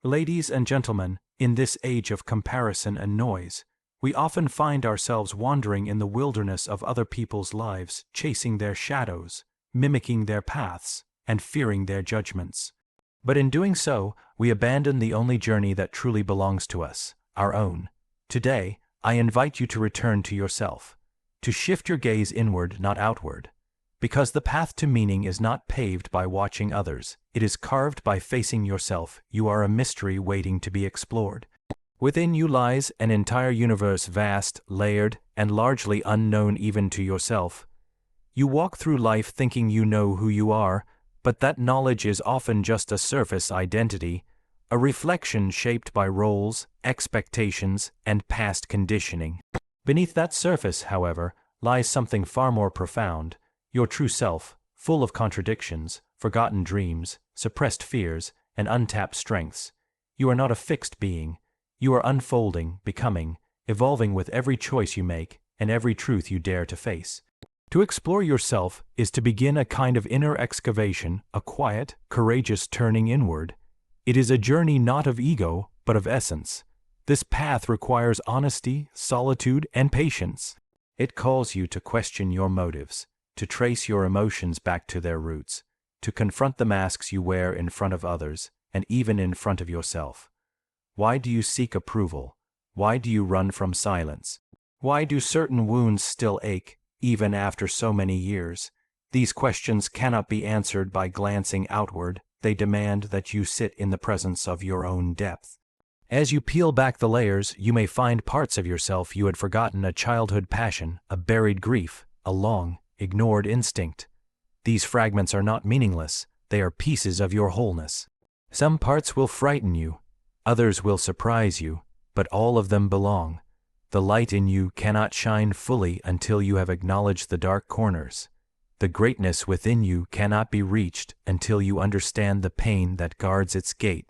Ladies and gentlemen, in this age of comparison and noise, we often find ourselves wandering in the wilderness of other people's lives, chasing their shadows, mimicking their paths, and fearing their judgments. But in doing so, we abandon the only journey that truly belongs to us, our own. Today, I invite you to return to yourself, to shift your gaze inward, not outward. Because the path to meaning is not paved by watching others, it is carved by facing yourself. You are a mystery waiting to be explored. Within you lies an entire universe, vast, layered, and largely unknown even to yourself. You walk through life thinking you know who you are, but that knowledge is often just a surface identity, a reflection shaped by roles, expectations, and past conditioning. Beneath that surface, however, lies something far more profound. Your true self, full of contradictions, forgotten dreams, suppressed fears, and untapped strengths. You are not a fixed being. You are unfolding, becoming, evolving with every choice you make and every truth you dare to face. To explore yourself is to begin a kind of inner excavation, a quiet, courageous turning inward. It is a journey not of ego, but of essence. This path requires honesty, solitude, and patience. It calls you to question your motives, to trace your emotions back to their roots, to confront the masks you wear in front of others, and even in front of yourself. Why do you seek approval? Why do you run from silence? Why do certain wounds still ache, even after so many years? These questions cannot be answered by glancing outward. They demand that you sit in the presence of your own depth. As you peel back the layers, you may find parts of yourself you had forgotten, a childhood passion, a buried grief, a long, ignored instinct. These fragments are not meaningless. They are pieces of your wholeness. Some parts will frighten you. Others will surprise you, but all of them belong. The light in you cannot shine fully until you have acknowledged the dark corners. The greatness within you cannot be reached until you understand the pain that guards its gate.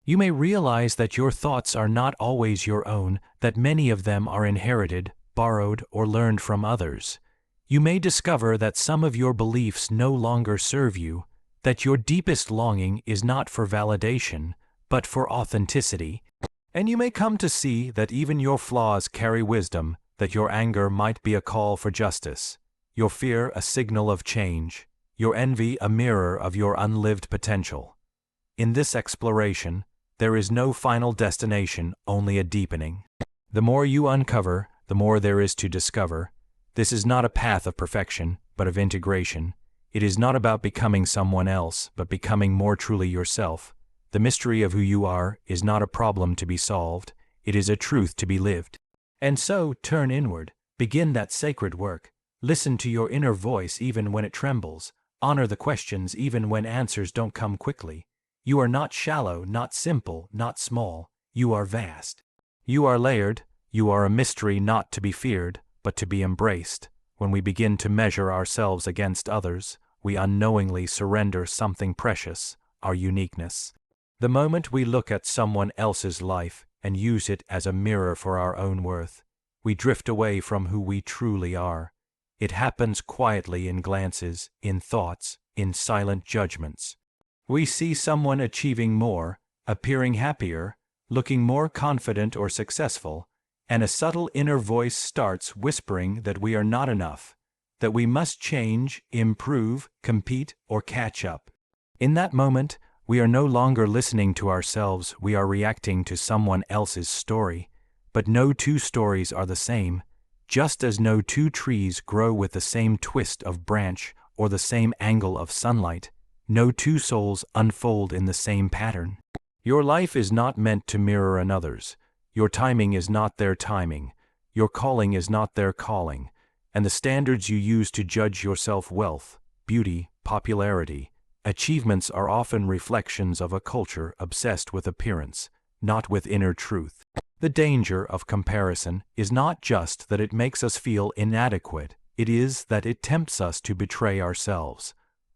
You may realize that your thoughts are not always your own, that many of them are inherited, borrowed, or learned from others. You may discover that some of your beliefs no longer serve you, that your deepest longing is not for validation, but for authenticity. And you may come to see that even your flaws carry wisdom, that your anger might be a call for justice, your fear a signal of change, your envy a mirror of your unlived potential. In this exploration, there is no final destination, only a deepening. The more you uncover, the more there is to discover. This is not a path of perfection, but of integration. It is not about becoming someone else, but becoming more truly yourself. The mystery of who you are is not a problem to be solved. It is a truth to be lived. And so, turn inward. Begin that sacred work. Listen to your inner voice even when it trembles. Honor the questions even when answers don't come quickly. You are not shallow, not simple, not small. You are vast. You are layered. You are a mystery not to be feared, but to be embraced. When we begin to measure ourselves against others, we unknowingly surrender something precious, our uniqueness. The moment we look at someone else's life and use it as a mirror for our own worth, we drift away from who we truly are. It happens quietly in glances, in thoughts, in silent judgments. We see someone achieving more, appearing happier, looking more confident or successful, and a subtle inner voice starts whispering that we are not enough, that we must change, improve, compete, or catch up. In that moment, we are no longer listening to ourselves, we are reacting to someone else's story. But no two stories are the same, just as no two trees grow with the same twist of branch or the same angle of sunlight. No two souls unfold in the same pattern. Your life is not meant to mirror another's. Your timing is not their timing. Your calling is not their calling. And the standards you use to judge yourself, wealth, beauty, popularity, achievements, are often reflections of a culture obsessed with appearance, not with inner truth. The danger of comparison is not just that it makes us feel inadequate, it is that it tempts us to betray ourselves.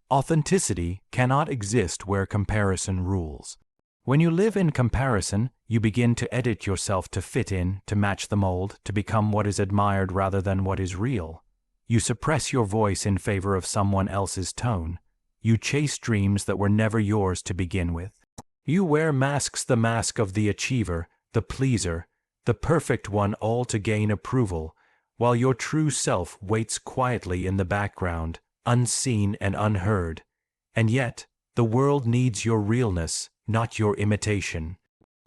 Authenticity cannot exist where comparison rules. When you live in comparison, you begin to edit yourself to fit in, to match the mold, to become what is admired rather than what is real. You suppress your voice in favor of someone else's tone. You chase dreams that were never yours to begin with. You wear masks, the mask of the achiever, the pleaser, the perfect one, all to gain approval, while your true self waits quietly in the background, unseen and unheard. And yet, the world needs your realness, not your imitation.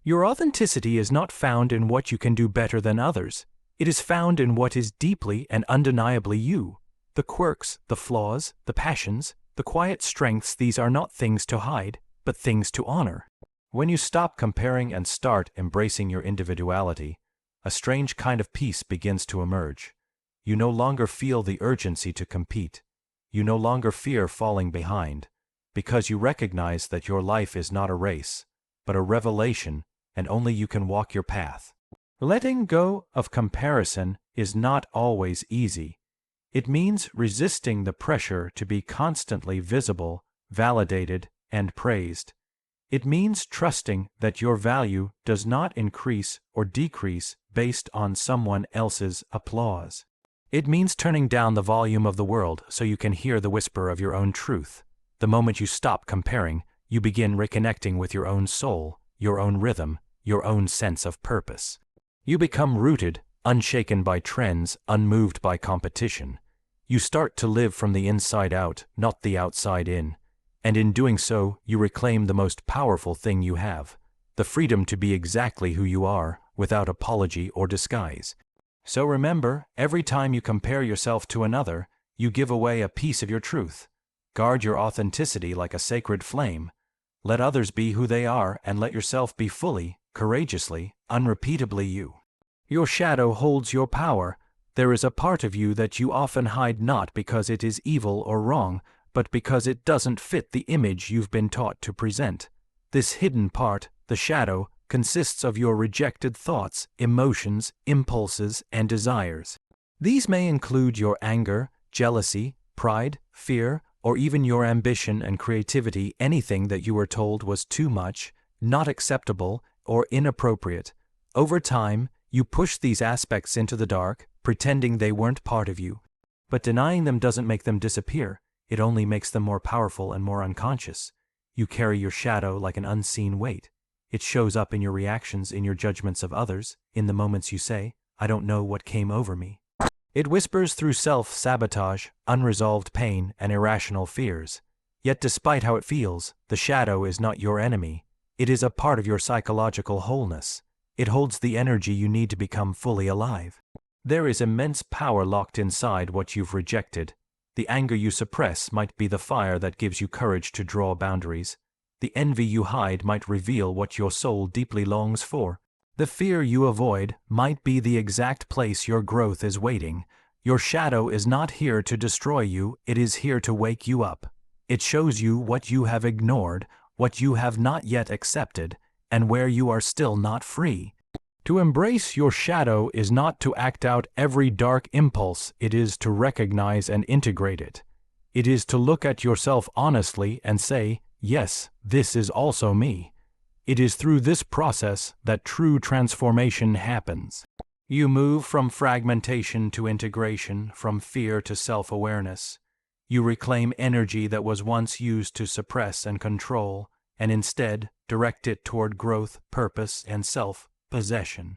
Your authenticity is not found in what you can do better than others. It is found in what is deeply and undeniably you. The quirks, the flaws, the passions, the quiet strengths, these are not things to hide, but things to honor. When you stop comparing and start embracing your individuality, a strange kind of peace begins to emerge. You no longer feel the urgency to compete. You no longer fear falling behind, because you recognize that your life is not a race, but a revelation, and only you can walk your path. Letting go of comparison is not always easy. It means resisting the pressure to be constantly visible, validated, and praised. It means trusting that your value does not increase or decrease based on someone else's applause. It means turning down the volume of the world so you can hear the whisper of your own truth. The moment you stop comparing, you begin reconnecting with your own soul, your own rhythm, your own sense of purpose. You become rooted, unshaken by trends, unmoved by competition. You start to live from the inside out, not the outside in. And in doing so, you reclaim the most powerful thing you have, the freedom to be exactly who you are, without apology or disguise. So remember, every time you compare yourself to another, you give away a piece of your truth. Guard your authenticity like a sacred flame. Let others be who they are, and let yourself be fully, courageously, unrepeatably you. Your shadow holds your power. There is a part of you that you often hide, not because it is evil or wrong, but because it doesn't fit the image you've been taught to present. This hidden part, the shadow, consists of your rejected thoughts, emotions, impulses, and desires. These may include your anger, jealousy, pride, fear, or even your ambition and creativity, anything that you were told was too much, not acceptable, or inappropriate. Over time, you push these aspects into the dark, pretending they weren't part of you. But denying them doesn't make them disappear. It only makes them more powerful and more unconscious. You carry your shadow like an unseen weight. It shows up in your reactions, in your judgments of others, in the moments you say, "I don't know what came over me." It whispers through self-sabotage, unresolved pain, and irrational fears. Yet despite how it feels, the shadow is not your enemy. It is a part of your psychological wholeness. It holds the energy you need to become fully alive. There is immense power locked inside what you've rejected. The anger you suppress might be the fire that gives you courage to draw boundaries. The envy you hide might reveal what your soul deeply longs for. The fear you avoid might be the exact place your growth is waiting. Your shadow is not here to destroy you, it is here to wake you up. It shows you what you have ignored, what you have not yet accepted, and where you are still not free. To embrace your shadow is not to act out every dark impulse, it is to recognize and integrate it. It is to look at yourself honestly and say, yes, this is also me. It is through this process that true transformation happens. You move from fragmentation to integration, from fear to self-awareness. You reclaim energy that was once used to suppress and control, and instead direct it toward growth, purpose, and self-possession.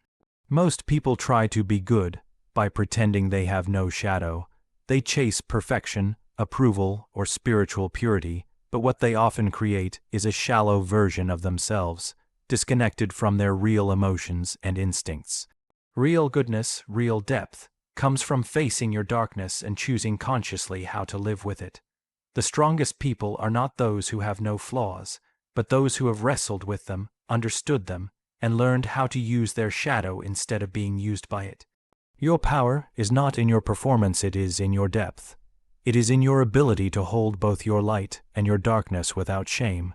Most people try to be good by pretending they have no shadow. They chase perfection, approval, or spiritual purity, but what they often create is a shallow version of themselves, disconnected from their real emotions and instincts. Real goodness, real depth, comes from facing your darkness and choosing consciously how to live with it. The strongest people are not those who have no flaws, but those who have wrestled with them, understood them, and learned how to use their shadow instead of being used by it. Your power is not in your performance, it is in your depth. It is in your ability to hold both your light and your darkness without shame.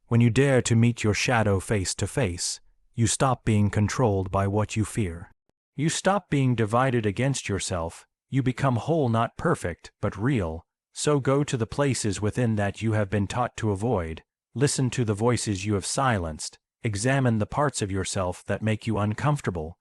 When you dare to meet your shadow face to face, you stop being controlled by what you fear. You stop being divided against yourself. You become whole, not perfect, but real. So go to the places within that you have been taught to avoid. Listen to the voices you have silenced. Examine the parts of yourself that make you uncomfortable.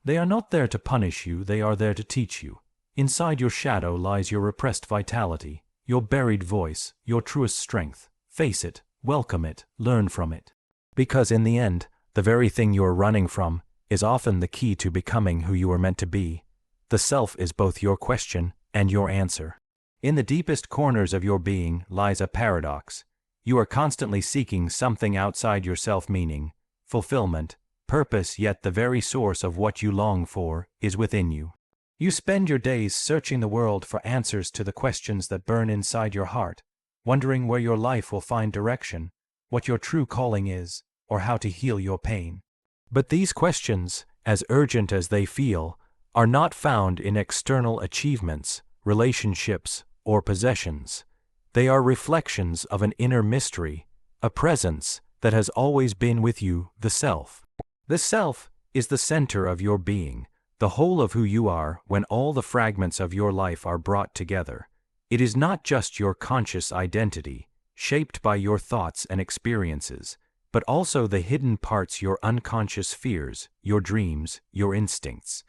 They are not there to punish you, they are there to teach you. Inside your shadow lies your repressed vitality, your buried voice, your truest strength. Face it, welcome it, learn from it. Because in the end, the very thing you are running from is often the key to becoming who you are meant to be. The self is both your question and your answer. In the deepest corners of your being lies a paradox. You are constantly seeking something outside yourself, meaning, fulfillment, purpose, yet the very source of what you long for is within you. You spend your days searching the world for answers to the questions that burn inside your heart, wondering where your life will find direction, what your true calling is, or how to heal your pain. But these questions, as urgent as they feel, are not found in external achievements, relationships, or possessions. They are reflections of an inner mystery, a presence that has always been with you, the self. The self is the center of your being, the whole of who you are when all the fragments of your life are brought together. It is not just your conscious identity, shaped by your thoughts and experiences, but also the hidden parts, your unconscious fears, your dreams, your instincts.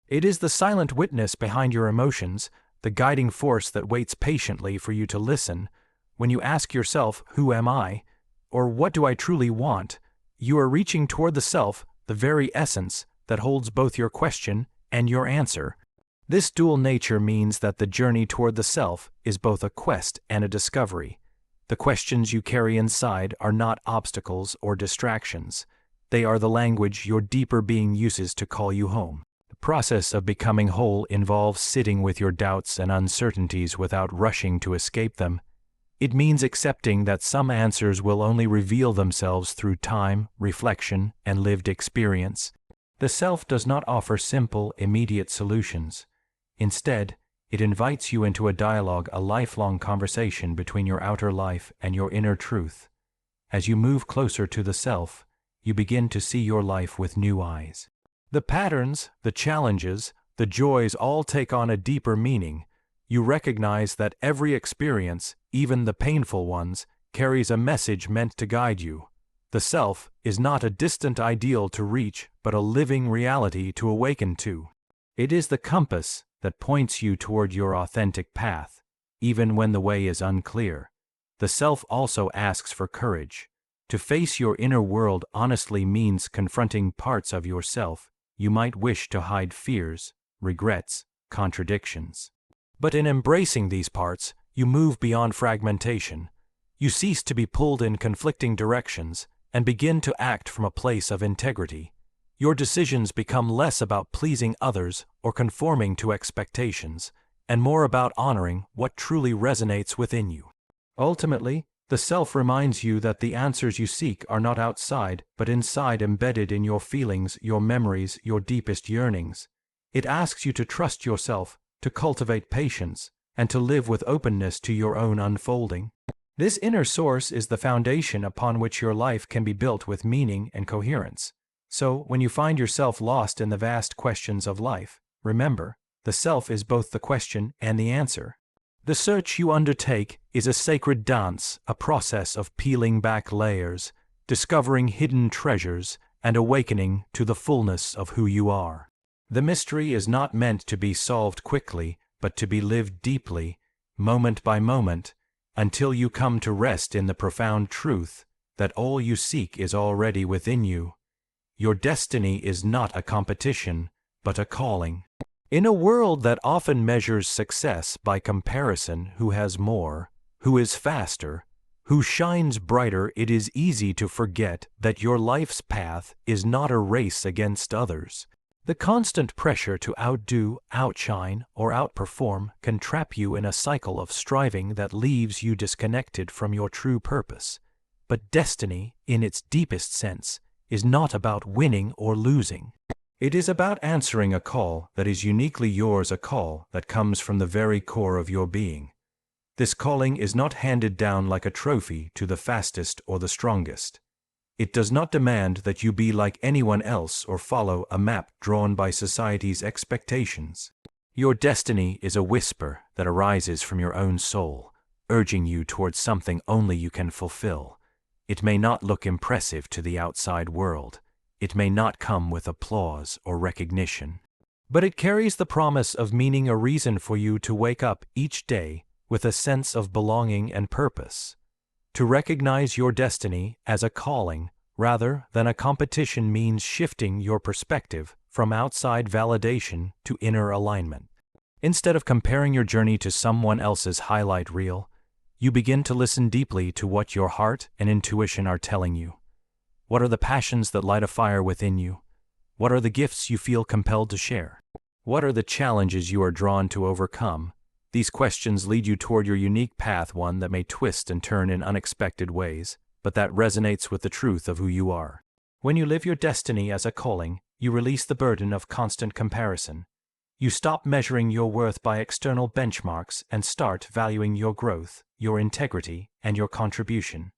It is the silent witness behind your emotions, the guiding force that waits patiently for you to listen. When you ask yourself, "Who am I?" or "What do I truly want?" you are reaching toward the self, the very essence that holds both your question and your answer. This dual nature means that the journey toward the self is both a quest and a discovery. The questions you carry inside are not obstacles or distractions. They are the language your deeper being uses to call you home. The process of becoming whole involves sitting with your doubts and uncertainties without rushing to escape them. It means accepting that some answers will only reveal themselves through time, reflection, and lived experience. The self does not offer simple, immediate solutions. Instead, it invites you into a dialogue, a lifelong conversation between your outer life and your inner truth. As you move closer to the self, you begin to see your life with new eyes. The patterns, the challenges, the joys all take on a deeper meaning. You recognize that every experience, even the painful ones, carries a message meant to guide you. The self is not a distant ideal to reach, but a living reality to awaken to. It is the compass that points you toward your authentic path, even when the way is unclear. The self also asks for courage. To face your inner world honestly means confronting parts of yourself you might wish to hide, fears, regrets, contradictions. But in embracing these parts, you move beyond fragmentation. You cease to be pulled in conflicting directions and begin to act from a place of integrity. Your decisions become less about pleasing others or conforming to expectations, and more about honoring what truly resonates within you. Ultimately, the self reminds you that the answers you seek are not outside, but inside, embedded in your feelings, your memories, your deepest yearnings. It asks you to trust yourself, to cultivate patience, and to live with openness to your own unfolding. This inner source is the foundation upon which your life can be built with meaning and coherence. So, when you find yourself lost in the vast questions of life, remember, the self is both the question and the answer. The search you undertake is a sacred dance, a process of peeling back layers, discovering hidden treasures, and awakening to the fullness of who you are. The mystery is not meant to be solved quickly, but to be lived deeply, moment by moment, until you come to rest in the profound truth that all you seek is already within you. Your destiny is not a competition, but a calling. In a world that often measures success by comparison, who has more, who is faster, who shines brighter, it is easy to forget that your life's path is not a race against others. The constant pressure to outdo, outshine, or outperform can trap you in a cycle of striving that leaves you disconnected from your true purpose. But destiny, in its deepest sense, is not about winning or losing. It is about answering a call that is uniquely yours, a call that comes from the very core of your being. This calling is not handed down like a trophy to the fastest or the strongest. It does not demand that you be like anyone else or follow a map drawn by society's expectations. Your destiny is a whisper that arises from your own soul, urging you towards something only you can fulfill. It may not look impressive to the outside world. It may not come with applause or recognition. But it carries the promise of meaning, a reason for you to wake up each day with a sense of belonging and purpose. To recognize your destiny as a calling rather than a competition means shifting your perspective from outside validation to inner alignment. Instead of comparing your journey to someone else's highlight reel, you begin to listen deeply to what your heart and intuition are telling you. What are the passions that light a fire within you? What are the gifts you feel compelled to share? What are the challenges you are drawn to overcome? These questions lead you toward your unique path, one that may twist and turn in unexpected ways, but that resonates with the truth of who you are. When you live your destiny as a calling, you release the burden of constant comparison. You stop measuring your worth by external benchmarks and start valuing your growth, your integrity, and your contribution.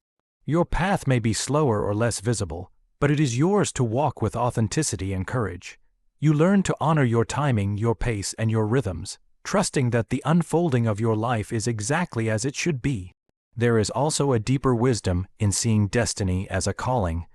Your path may be slower or less visible, but it is yours to walk with authenticity and courage. You learn to honor your timing, your pace, and your rhythms, trusting that the unfolding of your life is exactly as it should be. There is also a deeper wisdom in seeing destiny as a calling.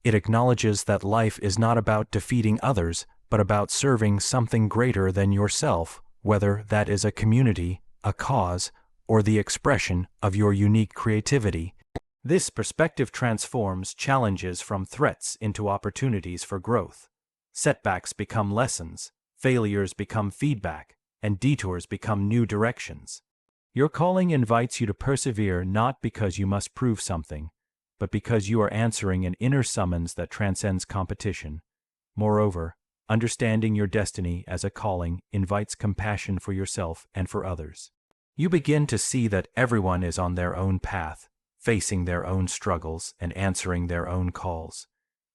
It acknowledges that life is not about defeating others, but about serving something greater than yourself, whether that is a community, a cause, or the expression of your unique creativity. This perspective transforms challenges from threats into opportunities for growth. Setbacks become lessons, failures become feedback, and detours become new directions. Your calling invites you to persevere not because you must prove something, but because you are answering an inner summons that transcends competition. Moreover, understanding your destiny as a calling invites compassion for yourself and for others. You begin to see that everyone is on their own path, facing their own struggles and answering their own calls.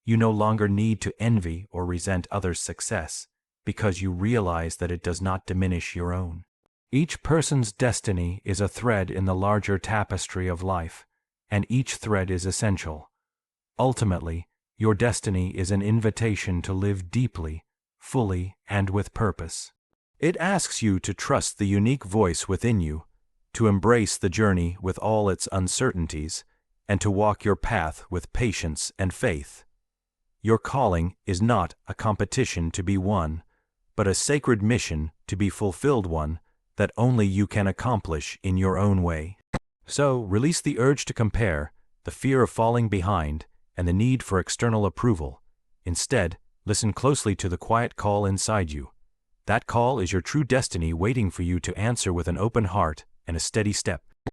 You no longer need to envy or resent others' success, because you realize that it does not diminish your own. Each person's destiny is a thread in the larger tapestry of life, and each thread is essential. Ultimately, your destiny is an invitation to live deeply, fully, and with purpose. It asks you to trust the unique voice within you, to embrace the journey with all its uncertainties, and to walk your path with patience and faith. Your calling is not a competition to be won, but a sacred mission to be fulfilled, one that only you can accomplish in your own way. So, release the urge to compare, the fear of falling behind, and the need for external approval. Instead, listen closely to the quiet call inside you. That call is your true destiny waiting for you to answer with an open heart and a steady step.